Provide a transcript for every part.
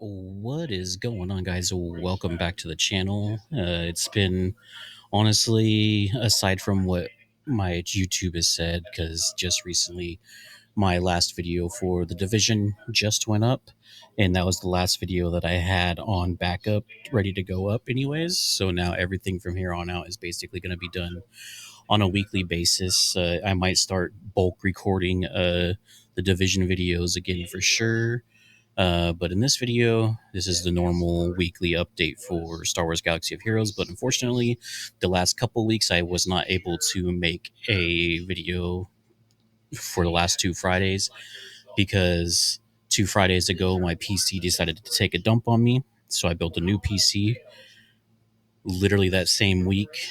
What is going on, guys? Welcome back to the channel. It's been honestly, aside from what my YouTube has said, because just recently my last video for the division just went up, and that was the last video that I had on backup, ready to go up, anyways. So now everything from here on out is basically going to be done on a weekly basis. I might start bulk recording the division videos again for sure. But in this video, this is the normal weekly update for Star Wars Galaxy of Heroes. But unfortunately, the last couple weeks, I was not able to make a video for the last 2 Fridays because 2 Fridays ago, my PC decided to take a dump on me. So I built a new PC literally that same week,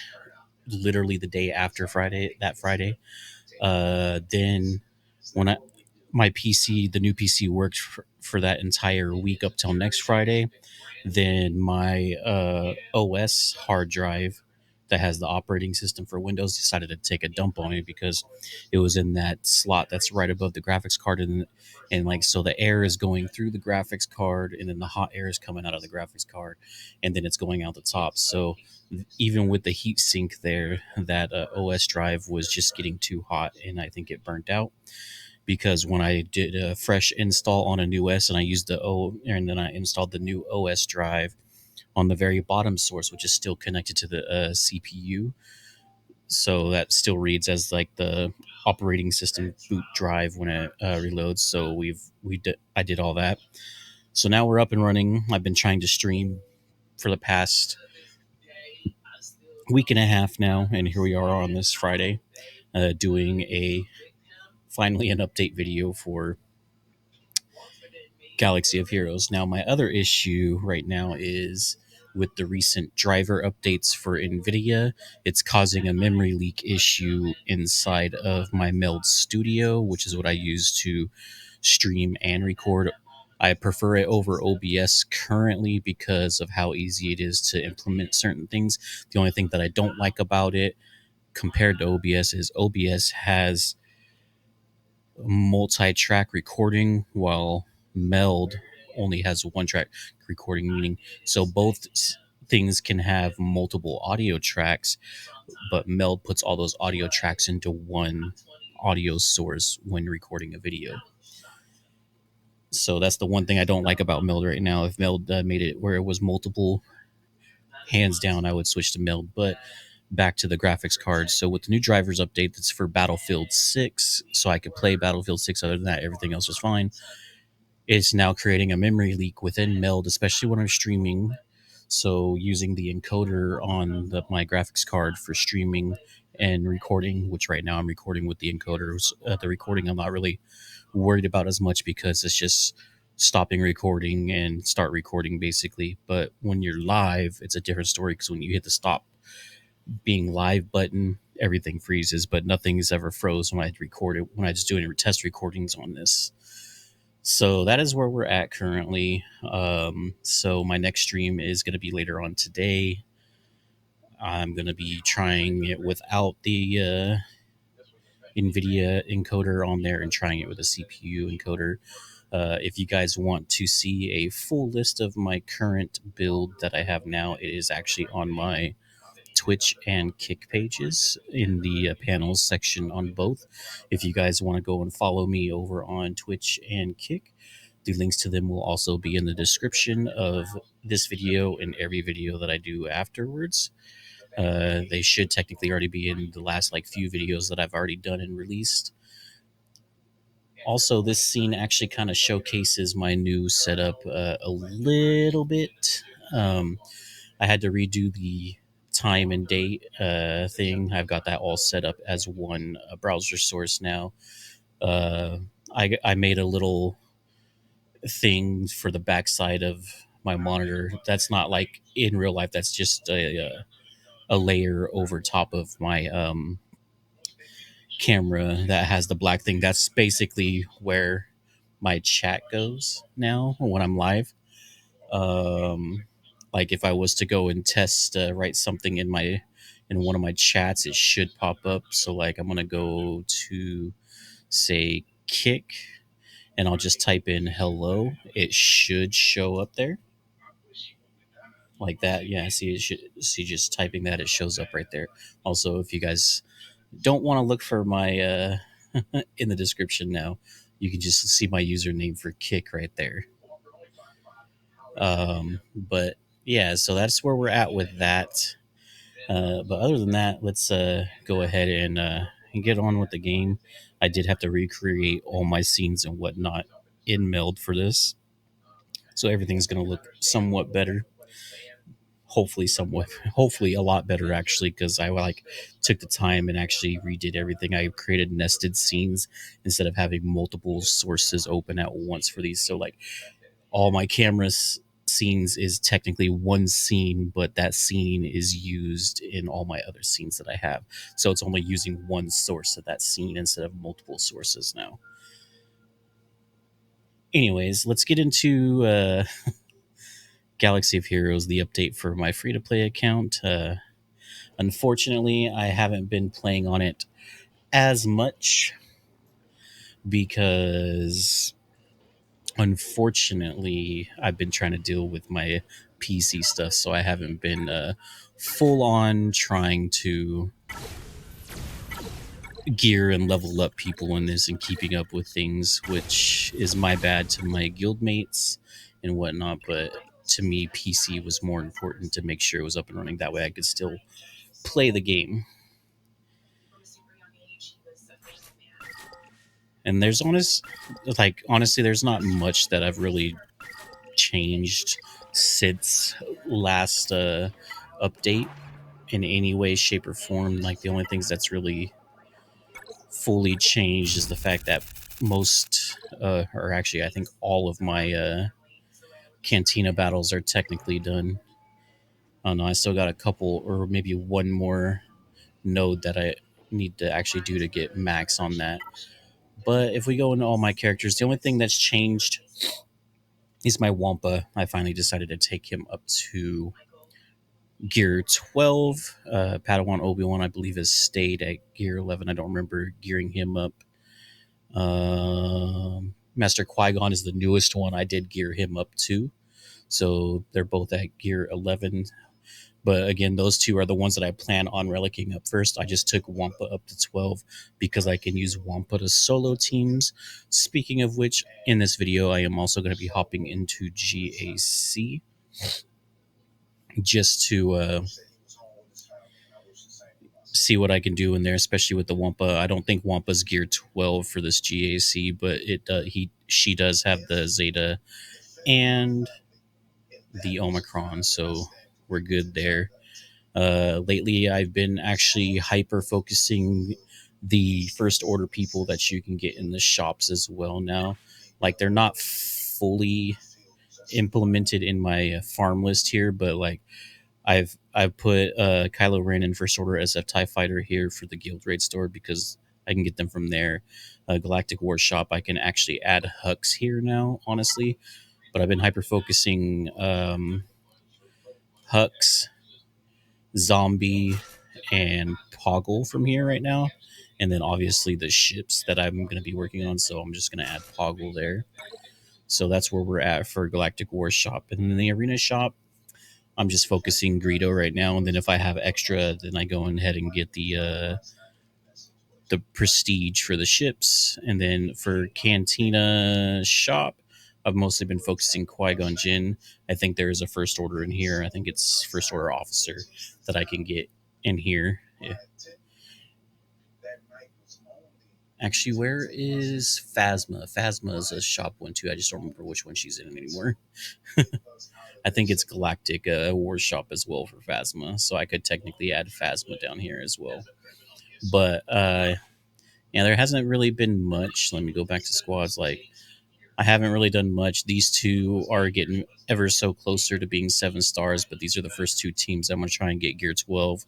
literally the day after that Friday. Then when my PC, the new PC worked for that entire week up till next Friday. Then my OS hard drive that has the operating system for Windows decided to take a dump on me because it was in that slot that's right above the graphics card, and like so the air is going through the graphics card, and then the hot air is coming out of the graphics card, and then it's going out the top. So even with the heat sink there, that OS drive was just getting too hot, and I think it burnt out because when I did a fresh install on a new OS and I used and then I installed the new OS drive on the very bottom source, which is still connected to the CPU. So that still reads as like the operating system boot drive when it reloads. So I did all that. So now we're up and running. I've been trying to stream for the past week and a half now, and here we are on this Friday, doing a finally an update video for Galaxy of Heroes. Now, my other issue right now is with the recent driver updates for NVIDIA. It's causing a memory leak issue inside of my Meld Studio, which is what I use to stream and record. I prefer it over OBS currently because of how easy it is to implement certain things. The only thing that I don't like about it compared to OBS is OBS has multi-track recording while Meld only has one track recording, meaning so both things can have multiple audio tracks, but Meld puts all those audio tracks into one audio source when recording a video. So that's the one thing I don't like about Meld right now. If Meld made it where it was multiple, hands down I would switch to Meld. But back to the graphics card. So with the new drivers update that's for Battlefield 6, so I could play Battlefield 6. Other than that, everything else was fine. It's now creating a memory leak within Meld, especially when I'm streaming. So using the encoder on my graphics card for streaming and recording, which right now I'm recording with the encoders. The recording I'm not really worried about as much because it's just stopping recording and start recording basically. But when you're live, it's a different story because when you hit the stop being live button, everything freezes, but nothing's ever froze when I record it, when I just do any test recordings on this. So that is where we're at currently. So my next stream is going to be later on today. I'm going to be trying it without the NVIDIA encoder on there and trying it with a CPU encoder. If you guys want to see a full list of my current build that I have now, it is actually on my Twitch and Kick pages in the panels section on both. If you guys want to go and follow me over on Twitch and Kick, the links to them will also be in the description of this video and every video that I do afterwards. They should technically already be in the last few videos that I've already done and released. Also, this scene actually kind of showcases my new setup a little bit. I had to redo the time and date thing. I've got that all set up as one browser source now. I made a little thing for the backside of my monitor. That's not like in real life. That's just a layer over top of my camera that has the black thing. That's basically where my chat goes now when I'm live. Like if I was to go and test write something in one of my chats, it should pop up. So like I'm gonna go to say Kick, and I'll just type in hello, it should show up there like that. Yeah, see, it should see just typing that, it shows up right there. Also, if you guys don't want to look for my in the description now, you can just see my username for Kick right there. But yeah, so that's where we're at with that. But other than that, let's go ahead and get on with the game. I did have to recreate all my scenes and whatnot in Meld for this, so everything's going to look somewhat better. Hopefully a lot better actually, because I like took the time and actually redid everything. I created nested scenes instead of having multiple sources open at once for these. So like all my cameras scenes is technically one scene, but that scene is used in all my other scenes that I have. So it's only using one source of that scene instead of multiple sources now. Anyways, let's get into Galaxy of Heroes, the update for my free to play account. Unfortunately, I haven't been playing on it as much because unfortunately I've been trying to deal with my PC stuff, so I haven't been full on trying to gear and level up people in this and keeping up with things, which is my bad to my guildmates and whatnot. But to me, PC was more important to make sure it was up and running. That way I could still play the game. And honestly, there's not much that I've really changed since last update in any way, shape, or form. Like the only things that's really fully changed is the fact that most, or actually, I think all of my Cantina battles are technically done. I don't know. I still got a couple, or maybe one more node that I need to actually do to get max on that. But if we go into all my characters, the only thing that's changed is my Wampa. I finally decided to take him up to gear 12. Padawan Obi-Wan, I believe, has stayed at gear 11. I don't remember gearing him up. Master Qui-Gon is the newest one. I did gear him up too. So they're both at gear 11. But again, those two are the ones that I plan on relicking up first. I just took Wampa up to 12 because I can use Wampa to solo teams. Speaking of which, in this video, I am also going to be hopping into GAC just to see what I can do in there, especially with the Wampa. I don't think Wampa's gear 12 for this GAC, but she does have the Zeta and the Omicron, so we're good there. Lately, I've been actually hyper focusing the first order people that you can get in the shops as well now. Like they're not fully implemented in my farm list here, but like I've put Kylo Ren in First Order SF TIE Fighter here for the Guild Raid store because I can get them from there. Galactic War Shop, I can actually add Hux here now, honestly. But I've been hyper focusing Hux, Zombie, and Poggle from here right now. And then obviously the ships that I'm going to be working on. So I'm just going to add Poggle there. So that's where we're at for Galactic War Shop. And then the Arena Shop, I'm just focusing Greedo right now, and then if I have extra, then I go ahead and get the prestige for the ships, and then for Cantina Shop, I've mostly been focusing Qui-Gon Jinn. I think there is a first order in here. I think it's first order officer that I can get in here. Yeah. Actually, where is Phasma? Phasma is a shop one too. I just don't remember which one she's in anymore. I think it's Galactic War Shop as well for Phasma, so I could technically add Phasma down here as well. But yeah, there hasn't really been much. Let me go back to squads. Like I haven't really done much. These two are getting ever so closer to being 7 stars, but these are the first two teams I'm gonna try and get gear 12.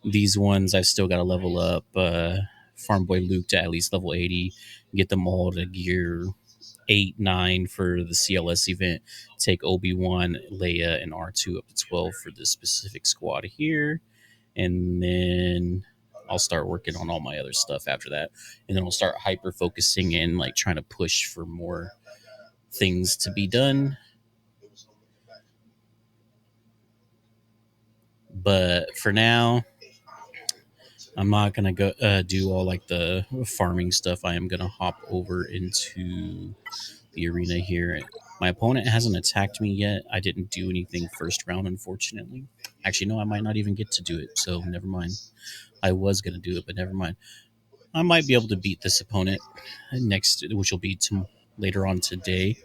These ones I've still got to level up. Farm Boy Luke to at least level 80, get them all to gear 8, 9 for the CLS event. Take Obi-Wan, Leia, and R2 up to 12 for this specific squad here. And then I'll start working on all my other stuff after that, and then I'll start hyper focusing and like trying to push for more things to be done. But for now, I'm not gonna go do all like the farming stuff. I am gonna hop over into the arena here. My opponent hasn't attacked me yet. I didn't do anything first round, unfortunately. Actually, no, I might not even get to do it, so never mind. I was gonna do it, but never mind. I might be able to beat this opponent next, which will be later on today.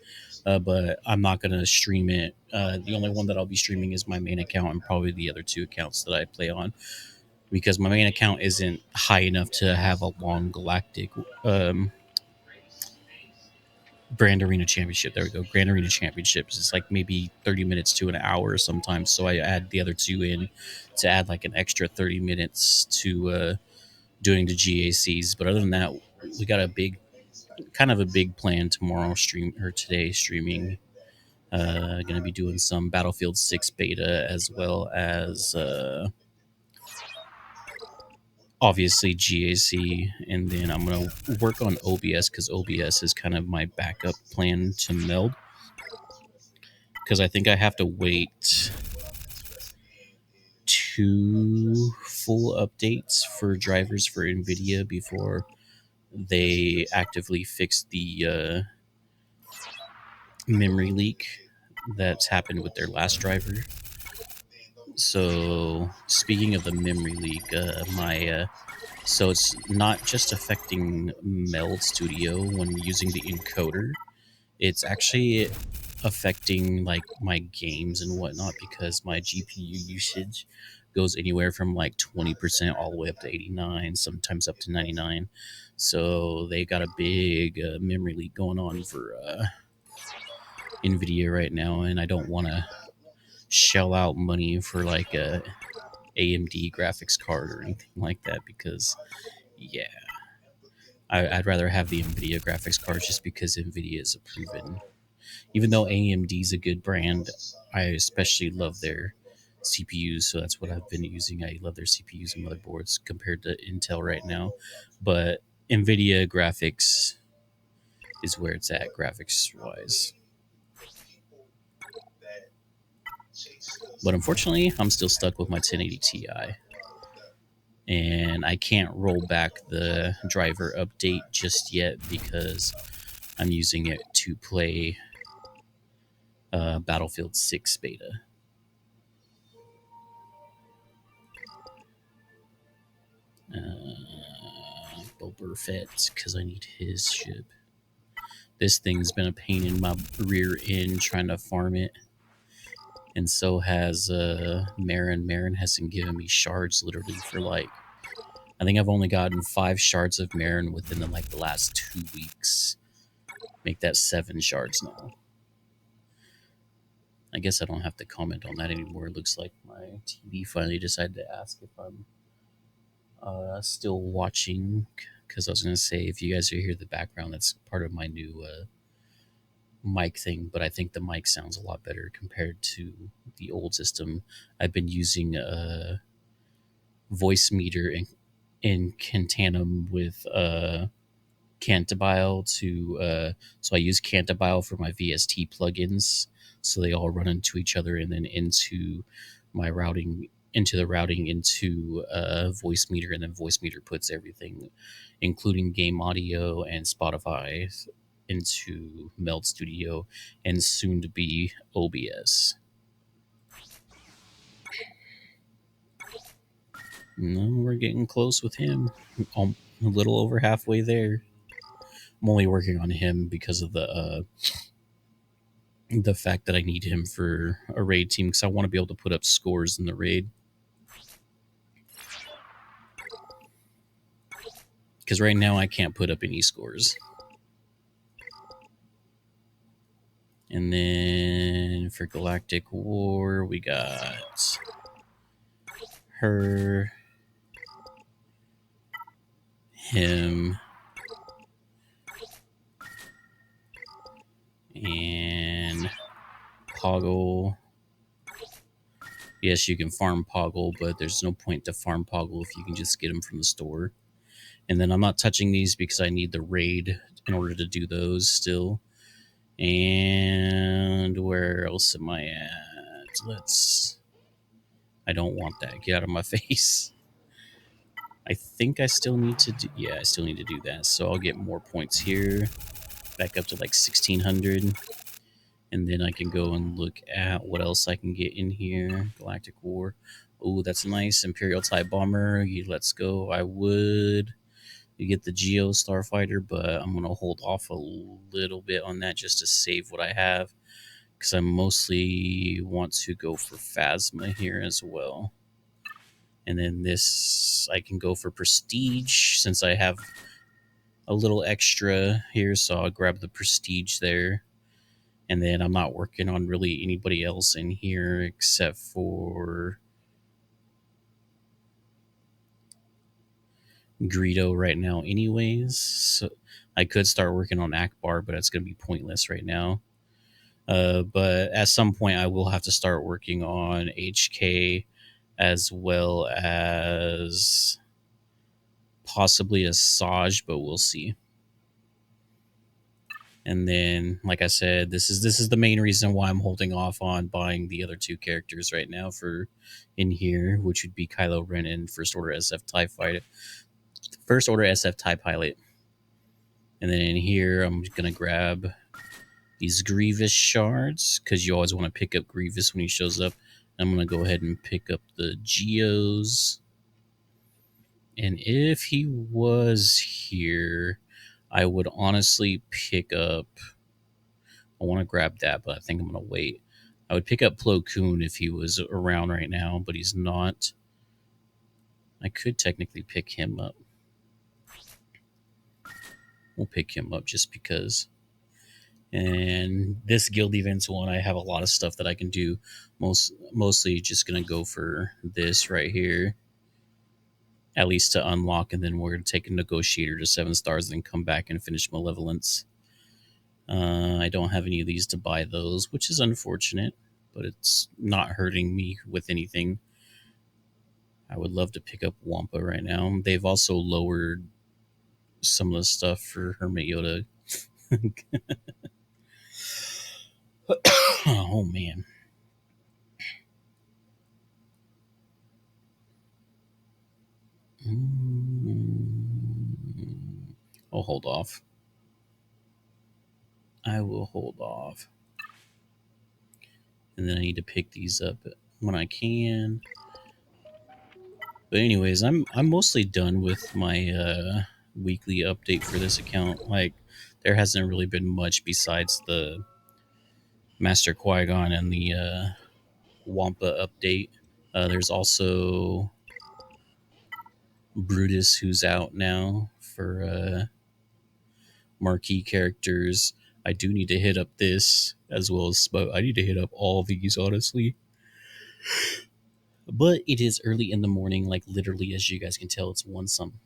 But I'm not gonna stream it. The only one that I'll be streaming is my main account and probably the other two accounts that I play on, because my main account isn't high enough to have a long galactic Grand Arena Championship. There we go. Grand Arena Championships. It's like maybe 30 minutes to an hour sometimes. So I add the other two in to add like an extra 30 minutes to doing the GACs. But other than that, we got a big plan tomorrow today streaming. Going to be doing some Battlefield 6 beta as well as obviously GAC, and then I'm going to work on OBS because OBS is kind of my backup plan to meld, because I think I have to wait 2 full updates for drivers for NVIDIA before they actively fix the memory leak that's happened with their last driver. So speaking of the memory leak, so it's not just affecting Meld Studio when using the encoder. It's actually affecting like my games and whatnot, because my GPU usage goes anywhere from like 20% all the way up to 89, sometimes up to 99. So they got a big memory leak going on for NVIDIA right now, and I don't want to shell out money for like a AMD graphics card or anything like that, because yeah, I'd rather have the NVIDIA graphics cards just because NVIDIA is a proven. Even though AMD is a good brand, I especially love their CPUs, so that's what I've been using. I love their CPUs and motherboards compared to Intel right now. But NVIDIA graphics is where it's at, graphics wise. But unfortunately, I'm still stuck with my 1080 Ti. And I can't roll back the driver update just yet because I'm using it to play Battlefield 6 beta. Boba Fett, because I need his ship. This thing's been a pain in my rear end trying to farm it. And so has Marin. Marin hasn't given me shards literally for like, I think I've only gotten 5 shards of Marin within the last 2 weeks. Make that 7 shards now. I guess I don't have to comment on that anymore. It looks like my TV finally decided to ask if I'm still watching, because I was going to say, if you guys hear the background, that's part of my new mic thing, but I think the mic sounds a lot better compared to the old system. I've been using a voice meter in tandem with Cantabile so I use Cantabile for my VST plugins, so they all run into each other and then into my routing, into voice meter, and then voice meter puts everything, including game audio and Spotify, into Meld Studio and soon to be OBS. No, we're getting close with him. A little over halfway there. I'm only working on him because of the fact that I need him for a raid team, because I want to be able to put up scores in the raid. Because right now I can't put up any scores. And then for Galactic War, we got her, him, and Poggle, Yes, you can farm Poggle, but there's no point to farm Poggle if you can just get them from the store. And then I'm not touching these because I need the raid in order to do those still. And where else am I at? I don't want that. Get out of my face. I think I still need to do. Yeah, I still need to do that. So I'll get more points here, back up to like 1600, and then I can go and look at what else I can get in here. Galactic War. Oh, that's nice. Imperial type bomber. Let's go. I would get the Geo Starfighter, but I'm gonna hold off a little bit on that just to save what I have, because I mostly want to go for Phasma here as well. And then this, I can go for Prestige since I have a little extra here, so I'll grab the Prestige there. And then I'm not working on really anybody else in here except for Greedo right now anyways. So I could start working on Akbar, but it's going to be pointless right now. But at some point, I will have to start working on HK as well as possibly a Saj, but we'll see. And then, like I said, this is the main reason why I'm holding off on buying the other two characters right now for in here, which would be Kylo Ren and First Order SF TIE Fighter, First Order SF TIE Pilot. And then in here, I'm gonna grab these Grievous shards because you always want to pick up Grievous when he shows up. I'm gonna go ahead and pick up the Geos. And if he was here, I would honestly pick up. I want to grab that, but I think I'm gonna wait. I would pick up Plo Koon if he was around right now, but he's not. I could technically pick him up. We'll pick him up just because. And this guild events one, I have a lot of stuff that I can do. Mostly just gonna go for this right here, at least to unlock, and then we're gonna take a negotiator to 7 stars, and then come back and finish Malevolence. I don't have any of these to buy those, which is unfortunate, but it's not hurting me with anything. I would love to pick up Wampa right now. They've also lowered some of the stuff for Hermit Yoda. Oh man. I'll hold off. I will hold off. And then I need to pick these up when I can. But anyways, I'm mostly done with my weekly update for this account. Like, there hasn't really been much besides the Master Qui-Gon and the Wampa update. There's also Brutus, who's out now for marquee characters. I do need to hit up this as well as, but I need to hit up all these honestly. But it is early in the morning, like literally, as you guys can tell, it's one some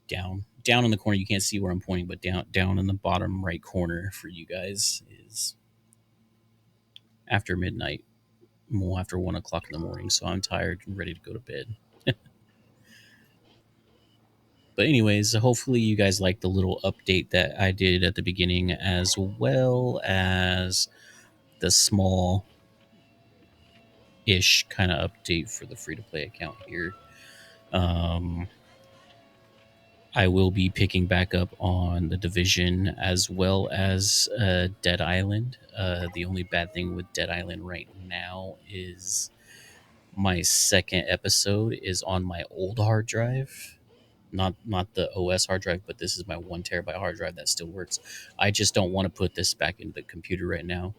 down in the corner. You can't see where I'm pointing, but down in the bottom right corner for you guys is after midnight, more after 1 o'clock in the morning. So I'm tired and ready to go to bed. But anyways, hopefully you guys like the little update that I did at the beginning, as well as the small ish kind of update for the free to play account here. I will be picking back up on the Division as well as Dead Island. The only bad thing with Dead Island right now is my second episode is on my old hard drive, not the OS hard drive, but this is my 1 terabyte hard drive that still works. I just don't want to put this back into the computer right now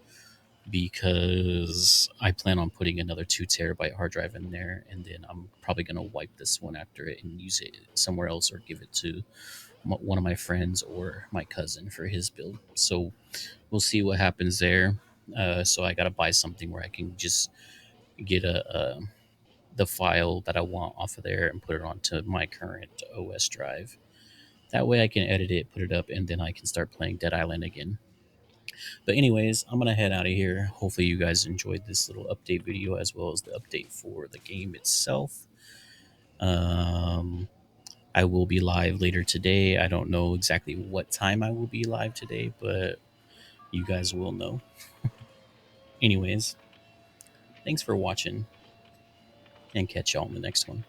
because I plan on putting another 2 terabyte hard drive in there, and then I'm probably going to wipe this one after it and use it somewhere else or give it to one of my friends or my cousin for his build. So we'll see what happens there. So I got to buy something where I can just get the file that I want off of there and put it onto my current OS drive. That way I can edit it, put it up, and then I can start playing Dead Island again. But anyways, I'm gonna head out of here. Hopefully you guys enjoyed this little update video as well as the update for the game itself. um I will be live later today. I don't know exactly what time I will be live today, but you guys will know. Anyways, thanks for watching, and catch y'all in the next one.